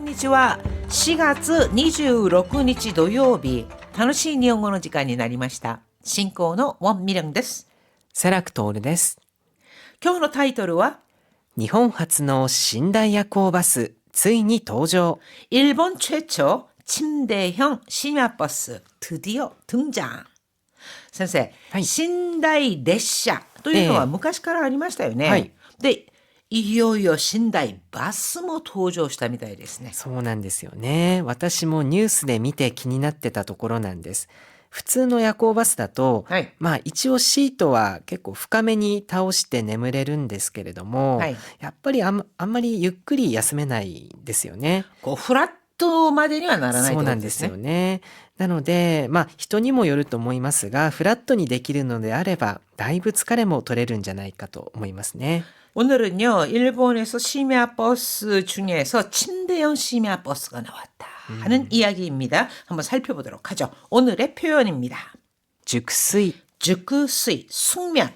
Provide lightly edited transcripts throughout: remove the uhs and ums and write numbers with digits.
にちは。4月26日土曜日、楽しい日本語の時間になりました。進行のウォン・ミリョンです。セラクトールです。今日のタイトルは日本初の寝台夜行バス、ついに登場。일본 최초 침대형 심야버스 드디어 등장。先生、はい寝台列車というのは昔からありましたよね。はい。で、いよいよ寝台バスも登場したみたいですね。そうなんですよね。私もニュースで見て気になってたところなんです。普通の夜行バスだと、はい一応シートは結構深めに倒して眠れるんですけれども、はいやっぱりあんまりゆっくり休めないですよね。こうフラットまでにはならないそうというなんですことですね。よね。なので、人にもよると思いますが、フラットにできるのであれば、だいぶ疲れも取れるんじゃないかと思いますね。 오늘은요, 일본에서 심야버스 중에서 침대형 심야버스가 나왔다 하는 이야기입니다. 한번 살펴보도록 하죠. 오늘의 표현입니다. 熟睡。 熟睡, 숙면.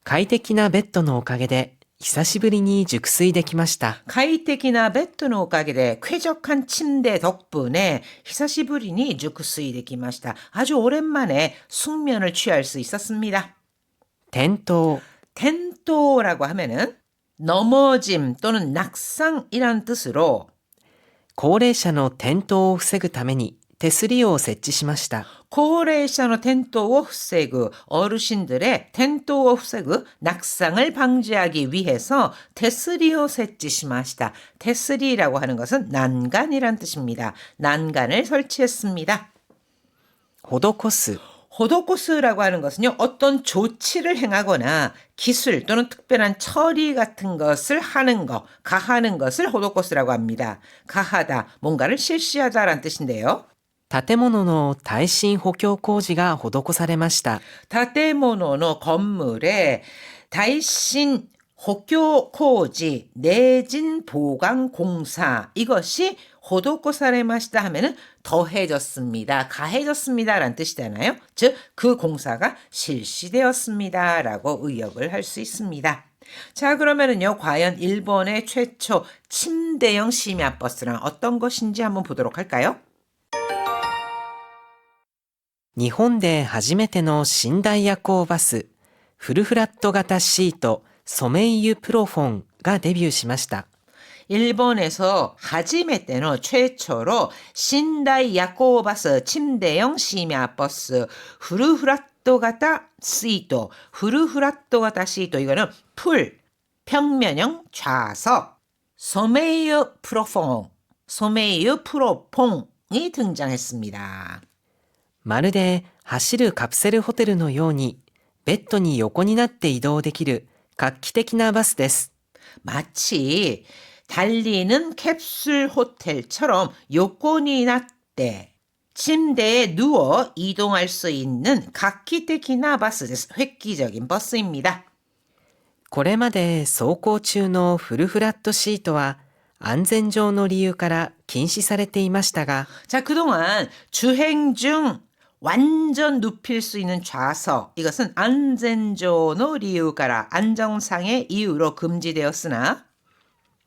快適なベッドのおかげで久しぶりに熟睡できました。 快適な 베트의 오가게에 쾌적한 침대 덕분에 히사시부리니 죽수이 되기마시다. 아주 오랜만에 숙면을 취할 수 있었습니다. 転倒。 텐토라고 하면은 넘어짐 또는 낙상이란 뜻으로 高齢者の転倒を防ぐために手すりを設置しました。 고레이샤노 텐토を防ぐ 어르신들의 텐토を防ぐ 낙상을 방지하기 위해서 테스리を 設置しました. 테스리라고 하는 것은 난간이란 뜻입니다. 난간을 설치했습니다. 施す。 호도코스라고 하는 것은요, 어떤 조치를 행하거나 기술 또는 특별한 처리 같은 것을 하는 것, 가하는 것을 호도코스라고 합니다. 가하다, 뭔가를 실시하다라는 뜻인데요. 建物の耐震補強工事が施されました。 다테모노의 건물에 다이신 호교工事 내진 보강 공사 이것이 호도코사레마시다 하면은 더해졌습니다. 가해졌습니다라는 뜻이잖아요. 즉 그 공사가 실시되었습니다라고 의역을 할 수 있습니다. 자, 그러면은요, 과연 일본의 최초 침대형 심야버스는 어떤 것인지 한번 보도록 할까요? 日本で初めての寝台夜行バス、フルフラット型シートソメイユプロフォンがデビューしました。 일본에서 하지메테노 최초로 신다이 야코버스 침대형 심야버스 후르후라토가타 시토 후르후라토가타 시토 이거는 풀 평면형 좌석 소메이유 프로퐁 소메이유 프로퐁이 등장했습니다. まるで走るカプセルホテルのようにベッドに横になって移動できる画期的なバスです。 마치 달리는 캡슐 호텔처럼 요코니 나tte 침대에 누워 이동할 수 있는 가키테키나 버스です. 획기적인 버스입니다. これまで走行中のフルフラットシートは安全上の理由から禁止されていましたが、 자, 그동안 주행 중 완전 눕힐 수 있는 좌석 이것은 안전조의 이유가라 안정상의 이유로 금지되었으나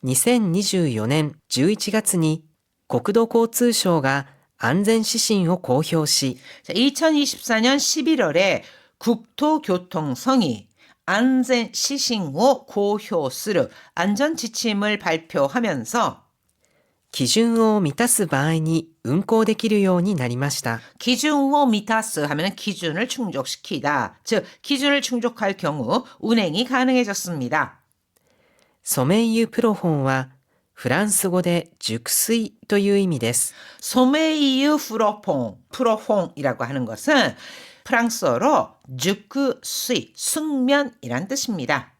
2024年11月に国土交通省が安全指針を公表し、 자, 2024년 11월에 국토교통성이 안전 시신호 고효스르 안전 지침을 발표하면서 基準を満たす場合に運行できるようになりました。 기준호 미타스 하면 기준을 충족시키다. 즉 기준을 충족할 경우 운행이 가능해졌습니다. ソメイユプロフォンはフランス語で熟睡という意味です。 소메이유 프로퐁이라고 하는 것은 프랑스어로 죽수이 숙면이란 뜻입니다.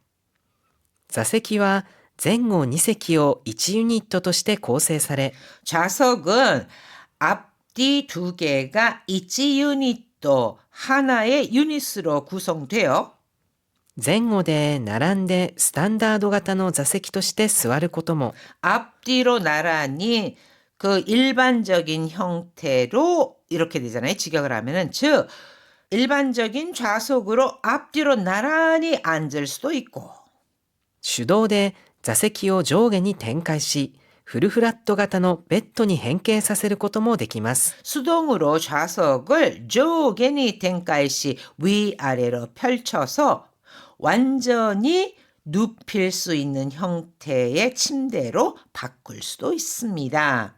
座席は前後2席を1ユニットとして構成され、 좌석은 앞뒤 두 개가 1유닛 하나의 유닛으로 구성되어 前後で並んでスタンダード型の座席として座ることも、 앞뒤로 나란히 그 일반적인 형태로 이렇게 되잖아요. 직역을 하면은 즉 일반적인 좌석으로 앞뒤로 나란히 앉을 수도 있고 手動で座席を上下に展開し、フルフラット型のベッドに変形させることもできます。 수동으로 좌석을 조개니 텐카이시 위아래로 펼쳐서 완전히 눕힐 수 있는 형태의 침대로 바꿀 수도 있습니다.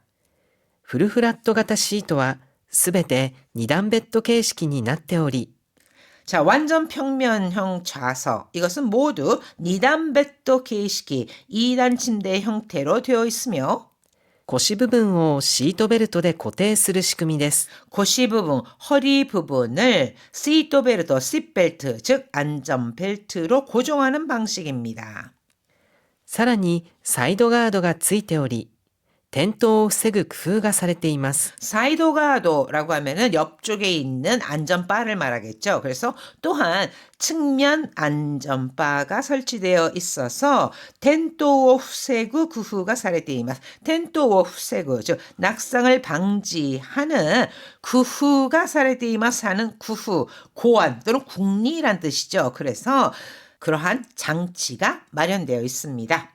フルフラット型シートはすべて2段ベッド形式になっており、 자, 완전 평면형 좌석. 이것은 모두 2단 베ッド 形式, 2단 침대 형태로 되어 있으며 腰部分をシートベルトで固定する仕組みです。 고시 부분, 허리 부분을 시트벨트, 시트벨트, 즉 안전벨트로 고정하는 방식입니다. さらにサイドガードがついており、転倒を防ぐ工夫がされています。 사이드 가도라고 하면은 옆쪽에 있는 안전바를 말하겠죠. 그래서 또한 측면 안전바가 설치되어 있어서 텐토 후세구 구후가 사례되이마스. 텐토 후세구, 즉 낙상을 방지하는 구후가 사례되이마스 하는 구후, 고안 또는 국리란 뜻이죠. 그래서 그러한 장치가 마련되어 있습니다.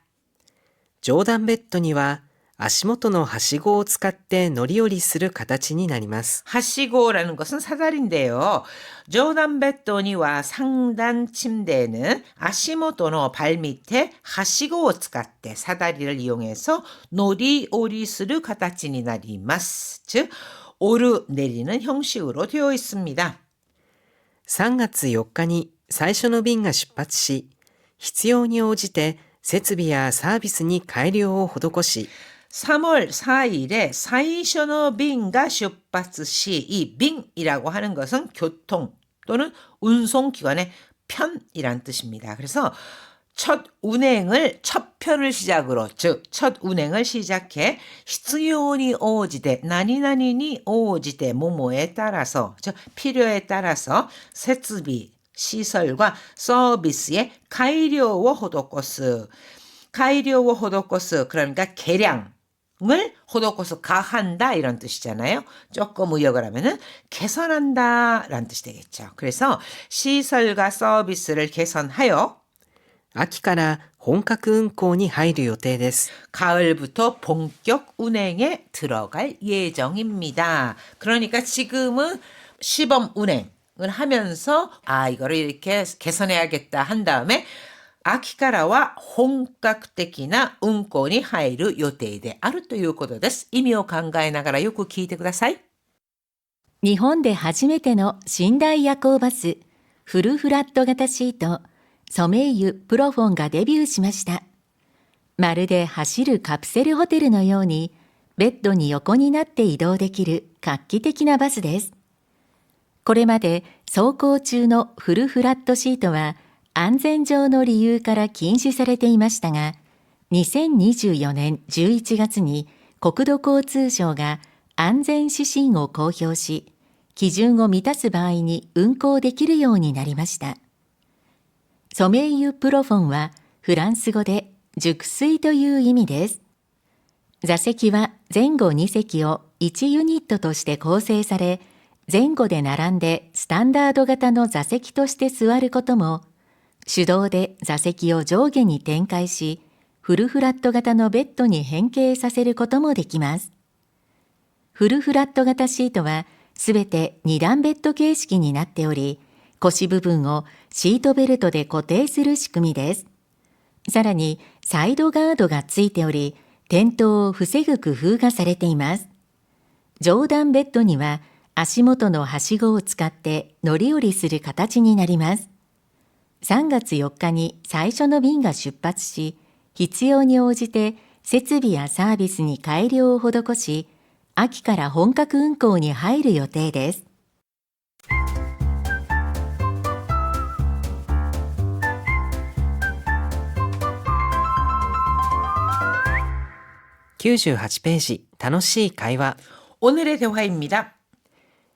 上段ベッドには足元のはしごを使って乗り降りする形になります。 하시고라는 것은 사다리인데요. 조단 베토니와 상단 침대는 아시모토의 발밑에 하시고를 使って 사다리를 이용해서 노리오리스를 形になります. 즉 오르 내리는 형식으로 되어 있습니다. 3月4日に最初の便が出発し、必要に応じて設備やサービスに改良を施し、 3월 4일에 사이셔너 빙가 슈파츠시 이 빙이라고 하는 것은 교통 또는 운송기관의 편이란 뜻입니다. 그래서 첫 편을 시작으로 즉 첫 운행을 시작해 히츠요니 오지대 나니나니니 오지대 모모에 따라서 즉 필요에 따라서設備 시설과 서비스의改良を 施す 改良を 施す 그러니까 개량 을 호도코스 가한다 이런 뜻이잖아요. 조금 의역을 하면은 개선한다 라는 뜻이 되겠죠. 그래서 시설과 서비스를 개선하여 秋から本格運行に入る予定です。 가을부터 본격 운행에 들어갈 예정입니다. 그러니까 지금은 시범 운행을 하면서 이거를 이렇게 개선해야겠다 한 다음에 秋からは本格的な運行に入る予定であるということです。意味を考えながらよく聞いてください。日本で初めての寝台夜行バス、フルフラット型シート、ソメイユプロフォンがデビューしました。まるで走るカプセルホテルのように、ベッドに横になって移動できる画期的なバスです。これまで走行中のフルフラットシートは、安全上の理由から禁止されていましたが、2024年11月に国土交通省が安全指針を公表し、基準を満たす場合に運行できるようになりました。ソメイユプロフォンはフランス語で熟睡という意味です。座席は前後2席を1ユニットとして構成され、前後で並んでスタンダード型の座席として座ることも、手動で座席を上下に展開し、フルフラット型のベッドに変形させることもできます。フルフラット型シートはすべて2段ベッド形式になっており、腰部分をシートベルトで固定する仕組みです。さらにサイドガードがついており、転倒を防ぐ工夫がされています。上段ベッドには足元のはしごを使って乗り降りする形になります。3月4日に最初の便が出発し、必要に応じて設備やサービスに改良を施し、秋から本格運行に入る予定です。98ページ、楽しい会話。 오늘의 대화입니다.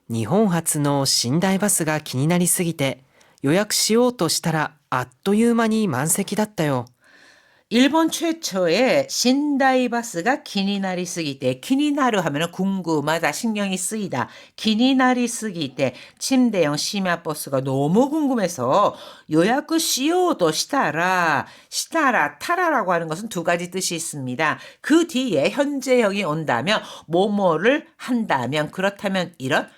日本初の寝台バスが気になりすぎて予約しようとしたらあっという間に満席だったよ。 일본 최초의 신다이바스가 기니나리 쓰기 때 기니나르 하면은 궁금하다 신경이 쓰이다 기니나리 쓰기 때 침대형 심야버스가 너무 궁금해서 요약을 시요도 시타라 타라라고 하는 것은 두 가지 뜻이 있습니다. 그 뒤에 현재형이 온다면 뭐뭐를 한다면 그렇다면 이런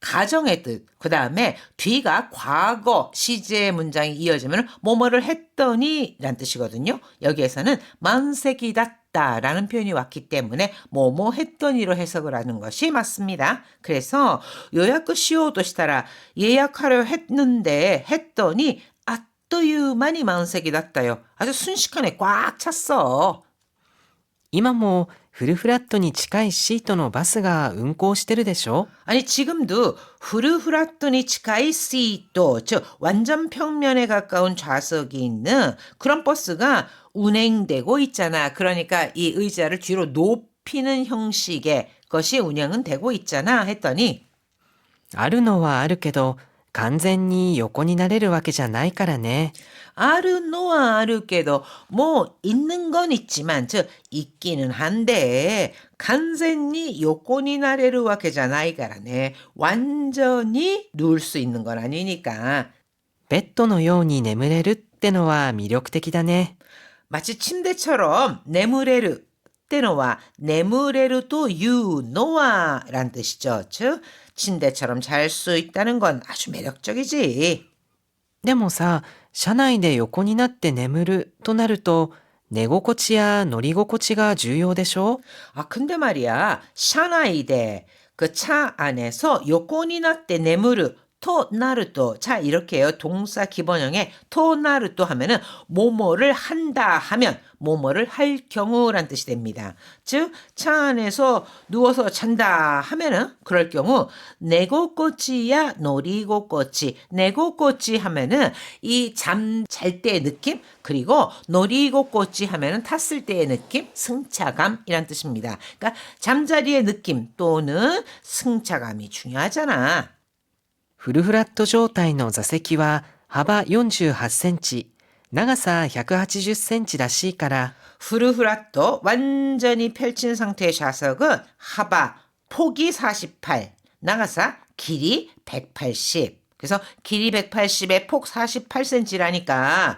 가정의 뜻, 그 다음에 뒤가 과거 시제 문장이 이어지면 뭐뭐를 했더니 라는 뜻이거든요. 여기에서는 만세기다 라는 표현이 왔기 때문에 뭐뭐 했더니로 해석을 하는 것이 맞습니다. 그래서 요약을 시오도 시타라 예약하려 했더니 아또유만이 만세기다요. 아주 순식간에 꽉 찼어. 今もフルフラットに近いシートのバスが運行してるでしょ 아니 지금도 후르후라토니 치카이 시토 즉 완전 평면에 가까운 좌석이 있는 그런 버스가 운행되고 있잖아. 그러니까 이 의자를 뒤로 높이는 형식의 것이 운영은 되고 있잖아 했더니 あるのはあるけど、完全に横になれるわけじゃないからね。 아르노와 아르게도 뭐 있는 건 있지만 즉 있기는 한데 간센히 요코니 나레루 와케잖아이가라네 완전히 누울 수 있는 건 아니니까 ベッドのように眠れるってのは魅力的だね。 마치 침대처럼 내무레르 때노와 내무레르 또 유노아란 뜻이죠. 즉 침대처럼 잘 수 있다는 건 아주 매력적이지. でもさ、車内で横になって眠るとなると、寝心地や乗り心地が重要でしょ 아 근데 말이야 샤나이데 그 차 안에서 요코니 나때 내무르 토나르토 자 이렇게요. 동사 기본형에 토나르토 하면은 뭐뭐를 한다 하면 뭐뭐를 할 경우란 뜻이 됩니다. 즉 차 안에서 누워서 잔다 하면은 그럴 경우 내고꼬치야 놀이고꼬치 내고꼬치 하면은 이 잠 잘 때의 느낌 그리고 놀이고꼬치 하면은 탔을 때의 느낌 승차감이란 뜻입니다. 그러니까 잠자리의 느낌 또는 승차감이 중요하잖아. フルフラット状態の座席は幅48センチ、長さ180センチらしいから、 후르후라또 완전히 펼친 상태의 좌석은 하바 폭이 48, 나가사 길이 180. 그래서 길이 180에 폭 48cm라니까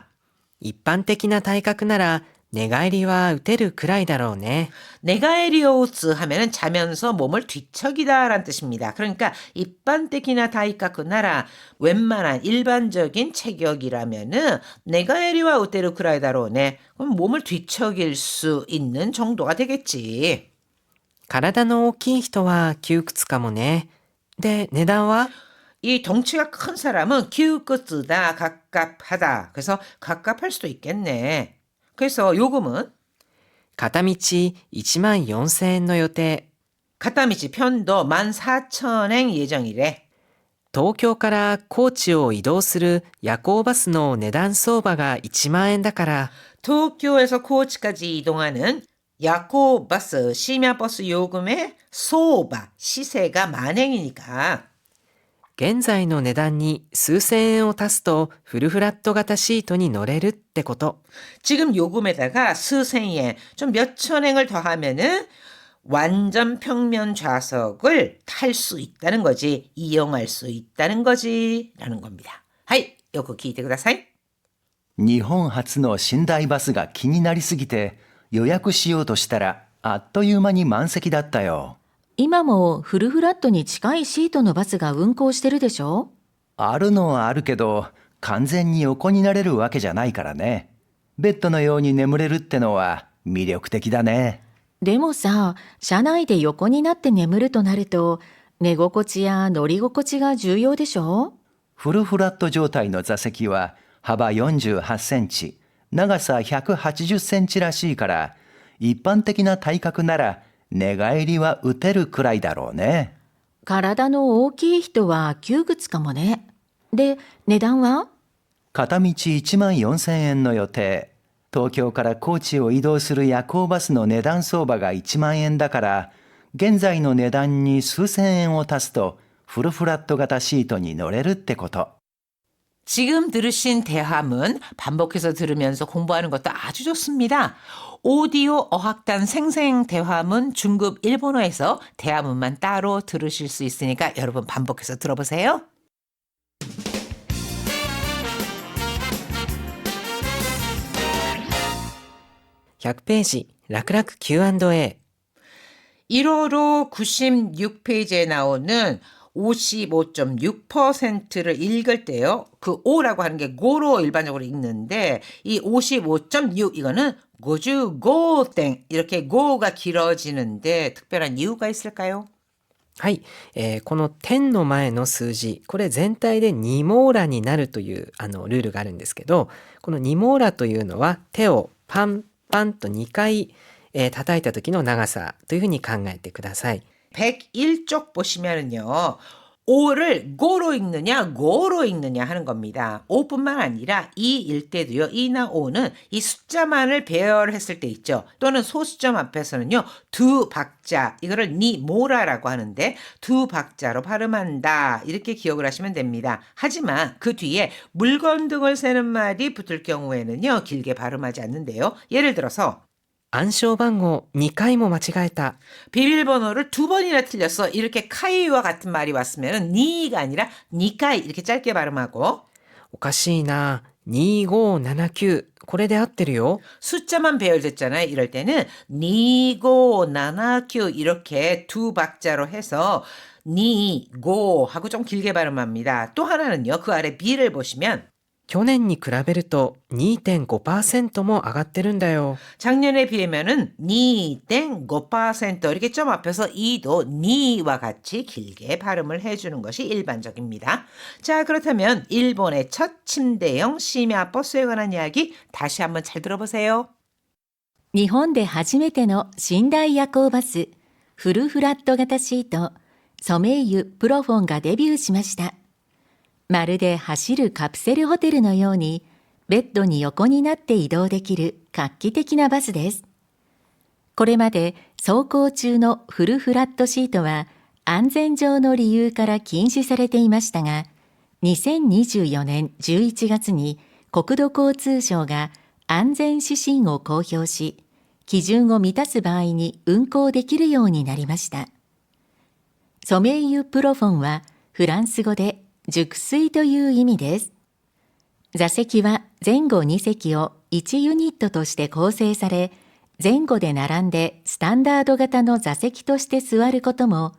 一般的な体格なら寝返りは打てるくらいだろうね。 네가에리오우스 하면은 자면서 몸을 뒤척이다라는 뜻입니다. 그러니까 일반적이나 다이카크 나라 웬만한 일반적인 체격이라면은 네가에리와 우테르 크라이다로네 그럼 몸을 뒤척일 수 있는 정도가 되겠지. 体の大きい人は窮屈かもね。で、値段は 이 덩치가 큰 사람은 기우끄쓰다 갑갑하다. 그래서 갑갑할 수도 있겠네. 그래서 요금은 片道14,000円の予定。 가타미치 편도 14,000엔 예정이래. 東京から高知を移動する夜行バスの値段相場が1万円だから、 도쿄에서 코치까지 이동하는 야코 버스, 심야 버스 요금의 소바, 시세가 만행이니까 現在の値段に数千円を足すとフルフラット型シートに乗れるってこと。 지금 요금에다가 스생엔 좀 몇천 행을 더하면은 완전 평면 좌석을 탈 수 있다는 거지. 이용할 수 있다는 거지. 라는 겁니다. 하이, 요거 기대ください. 日本初の寝台バスが気になりすぎて予約しようとしたらあっという間に満席だったよ。今もフルフラットに近いシートのバスが運行してるでしょ？あるのはあるけど完全に横になれるわけじゃないからね。ベッドのように眠れるってのは魅力的だね。でもさ、車内で横になって眠るとなると、寝心地や乗り心地が重要でしょ？フルフラット状態の座席は幅48センチ、長さ180センチらしいから、一般的な体格なら寝返りは打てるくらいだろうね。体の大きい人は窮屈かもね。で、値段は？片道14,000円の予定。東京から高知を移動する夜行バスの値段相場が1万円だから、現在の値段に数千円を足すと、フルフラット型シートに乗れるってこと。 지금 들으신 대화문 반복해서 들으면서 공부하는 것도 아주 좋습니다. 오디오 어학단 생생 대화문 중급 일본어에서 대화문만 따로 들으실 수 있으니까 여러분 반복해서 들어보세요. 100ページ、楽々 Q&A。 1호로 96페이지에 나오는 55.6%를 읽을 때요. 그 5라고 하는 게 고로 일반적으로 읽는데 이 55.6 이거는 55땡 이렇게 고가 길어지는데 특별한 이유가 있을까요? はい、この点の前の数字、これ全体で2モーラになるというルールがあるんですけど、この2モーラというのは手をパンパンと2回、叩いた時の長さというふうに考えてください。 101쪽 보시면은요. 5를 고로 읽느냐 고로 읽느냐 하는 겁니다. 5뿐만 아니라 2일 때도요. 2나 5는 이 숫자만을 배열했을 때 있죠. 또는 소수점 앞에서는요. 두 박자 이거를 니 모라라고 하는데 두 박자로 발음한다. 이렇게 기억을 하시면 됩니다. 하지만 그 뒤에 물건 등을 세는 말이 붙을 경우에는요. 길게 발음하지 않는데요. 예를 들어서 暗証番号2回も間違えた。 비밀번호를 2번이나 틀렸어. 이렇게 카이와 같은 말이 왔으면 니가 아니라 니카이 이렇게 짧게 발음하고 おかしいな。2579。これで合ってるよ。 숫자만 배열됐잖아요. 이럴 때는 니고79 이렇게 두 박자로 해서 니고 하고 좀 길게 발음합니다. 또 하나는요. 그 아래 B를 보시면 去年に比べると 2.5% も上がってるんだよ。 작년에 비하면은 2.5% 이렇게 점 앞에서 이도 니와 같이 길게 발음을 해주는 것이 일반적입니다. 자, 그렇다면 일본의 첫 침대형 심야 버스에 관한 이야기 다시 한번 잘 들어보세요. 日本で初めての寝台夜行バス、フルフラット型シート、ソメイユプロフォンがデビューしました。まるで走るカプセルホテルのように、ベッドに横になって移動できる画期的なバスです。これまで走行中のフルフラットシートは安全上の理由から禁止されていましたが、2024年11月に国土交通省が安全指針を公表し、基準を満たす場合に運行できるようになりました。ソメイユプロフォンはフランス語で熟睡という意味です。座席は前後2席を1ユニットとして構成され、前後で並んでスタンダード型の座席として座ることも、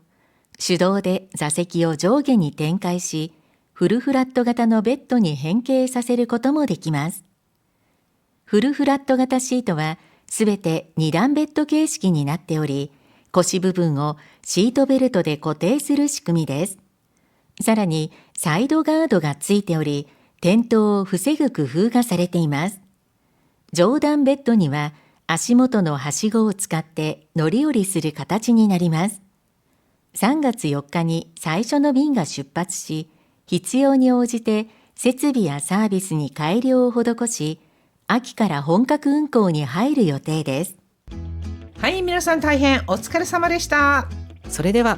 手動で座席を上下に展開し、フルフラット型のベッドに変形させることもできます。フルフラット型シートはすべて2段ベッド形式になっており、腰部分をシートベルトで固定する仕組みです。さらにサイドガードがついており、転倒を防ぐ工夫がされています。上段ベッドには足元のはしごを使って乗り降りする形になります。3月4日に最初の便が出発し、必要に応じて設備やサービスに改良を施し、秋から本格運行に入る予定です。はい、皆さん大変お疲れ様でした。それでは